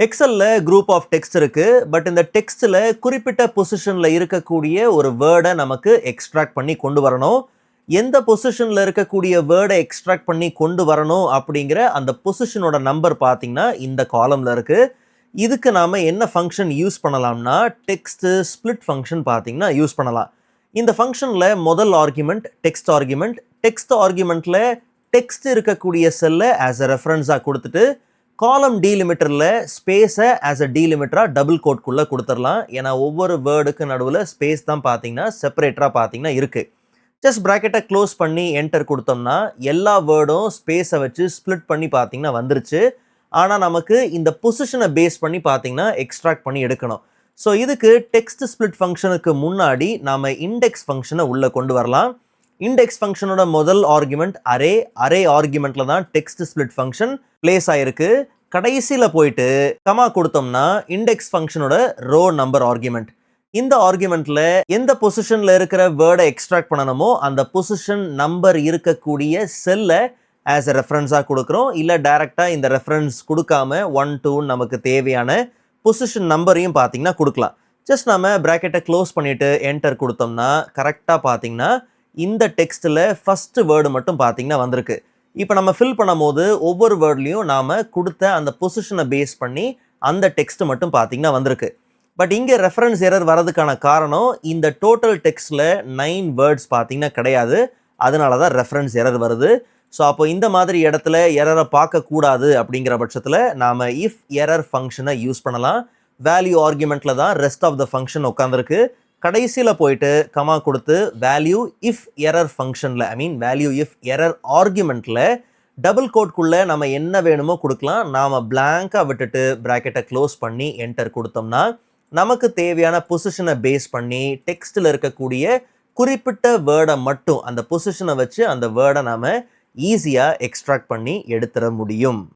எக்ஸல்ல group of text இருக்கு. But இந்த டெக்ஸ்ட்ல குறிப்பிட்ட பொசிஷன்ல இருக்கக்கூடிய ஒரு வேர்டை நமக்கு எக்ஸ்ட்ராக்ட் பண்ணி கொண்டு வரணும். எந்த பொசிஷன்ல இருக்கக்கூடிய வேர்டை எக்ஸ்ட்ராக்ட் பண்ணி கொண்டு வரணும் அப்படிங்கிற அந்த பொசிஷனோட நம்பர் பார்த்தீங்கன்னா இந்த காலம்ல இருக்கு. இதுக்கு நாம என்ன ஃபங்க்ஷன் யூஸ் பண்ணலாம்னா டெக்ஸ்ட் ஸ்பிளிட் ஃபங்க்ஷன் பார்த்தீங்கன்னா யூஸ் பண்ணலாம். இந்த ஃபங்க்ஷன்ல முதல் ஆர்குமெண்ட் டெக்ஸ்ட் ஆர்குமெண்ட்ல டெக்ஸ்ட் இருக்கக்கூடிய செல்லை ஆஸ் அ ரெஃபரன்ஸாக கொடுத்துட்டு காலம் டீலிமிட்டரில் ஸ்பேஸை ஆஸ் அ டீலிமிட்டராக டபுள் கோட்குள்ளே கொடுத்துடலாம். ஏன்னா ஒவ்வொரு வேர்டுக்கு நடுவில் ஸ்பேஸ் தான் பார்த்தீங்கன்னா செப்பரேட்டராக பார்த்தீங்கன்னா இருக்குது. ஜஸ்ட் ப்ராக்கெட்டை க்ளோஸ் பண்ணி என்டர் கொடுத்தோம்னா எல்லா வேர்டும் ஸ்பேஸை வச்சு ஸ்ப்ளிட் பண்ணி பார்த்தீங்கன்னா வந்துருச்சு. ஆனால் நமக்கு இந்த பொசிஷனை பேஸ் பண்ணி பார்த்தீங்கன்னா எக்ஸ்ட்ராக்ட் பண்ணி எடுக்கணும். ஸோ இதுக்கு டெக்ஸ்ட் ஸ்ப்ளிட் ஃபங்க்ஷனுக்கு முன்னாடி நாம் இண்டெக்ஸ் ஃபங்க்ஷனை உள்ளே கொண்டு வரலாம். இண்டெக்ஸ் ஃபங்க்ஷனோட முதல் ஆர்குமெண்ட் அரே ஆர்குமெண்ட்ல தான் டெக்ஸ்ட் ஸ்ப்ளிட் ஃபங்க்ஷன் பிளேஸ் ஆயிருக்கு. கடைசியில் போயிட்டு கமா கொடுத்தோம்னா இண்டெக்ஸ் ஃபங்க்ஷனோட ரோ நம்பர் ஆர்குமெண்ட். இந்த ஆர்குமெண்ட்ல எந்த பொசிஷன்ல இருக்கிற வேர்டை எக்ஸ்ட்ராக்ட் பண்ணணுமோ அந்த பொசிஷன் நம்பர் இருக்கக்கூடிய செல்லை ஆஸ் அ ரெஃபரன்ஸாக கொடுக்குறோம். இல்லை டைரெக்டாக இந்த ரெஃபரன்ஸ் கொடுக்காம 1 2 நமக்கு தேவையான பொசிஷன் நம்பரையும் பார்த்தீங்கன்னா கொடுக்கலாம். ஜஸ்ட் நம்ம ப்ராக்கெட்டை க்ளோஸ் பண்ணிட்டு என்டர் கொடுத்தோம்னா கரெக்டாக பார்த்தீங்கன்னா இந்த டெக்ஸ்ட்டில் ஃபஸ்ட்டு வேர்டு மட்டும் பார்த்தீங்கன்னா வந்திருக்கு. இப்போ நம்ம ஃபில் பண்ணும் போது ஒவ்வொரு வேர்ட்லையும் நாம் கொடுத்த அந்த பொசிஷனை பேஸ் பண்ணி அந்த டெக்ஸ்ட் மட்டும் பார்த்தீங்கன்னா வந்திருக்கு. பட் இங்கே ரெஃபரன்ஸ் எரர் வரதுக்கான காரணம் இந்த டோட்டல் டெக்ஸ்ட்டில் 9 வேர்ட்ஸ் பார்த்தீங்கன்னா கிடையாது. அதனால தான் ரெஃபரன்ஸ் எரர் வருது. ஸோ அப்போ இந்த மாதிரி இடத்துல எரரை பார்க்கக்கூடாது அப்படிங்கிற பட்சத்தில் நாம் இஃப் எரர் ஃபங்க்ஷனை யூஸ் பண்ணலாம். வேல்யூ ஆர்குமெண்ட்டில் தான் ரெஸ்ட் ஆஃப் த ஃபங்க்ஷன் உட்காந்துருக்கு. கடைசியில் போயிட்டு கமா கொடுத்து வேல்யூ இஃப் எரர் ஃபங்க்ஷனில் வேல்யூ இஃப் எரர் ஆர்குமெண்ட்டில் டபுள் கோட்குள்ளே நம்ம என்ன வேணுமோ கொடுக்கலாம். நாம் பிளாங்காக விட்டுட்டு ப்ராக்கெட்டை க்ளோஸ் பண்ணி என்டர் கொடுத்தோம்னா நமக்கு தேவையான பொசிஷனை பேஸ் பண்ணி டெக்ஸ்ட்டில் இருக்கக்கூடிய குறிப்பிட்ட வேர்டை மட்டும் அந்த பொசிஷனை வச்சு அந்த வேர்டை நாம் ஈஸியாக எக்ஸ்ட்ராக்ட் பண்ணி எடுத்துட முடியும்.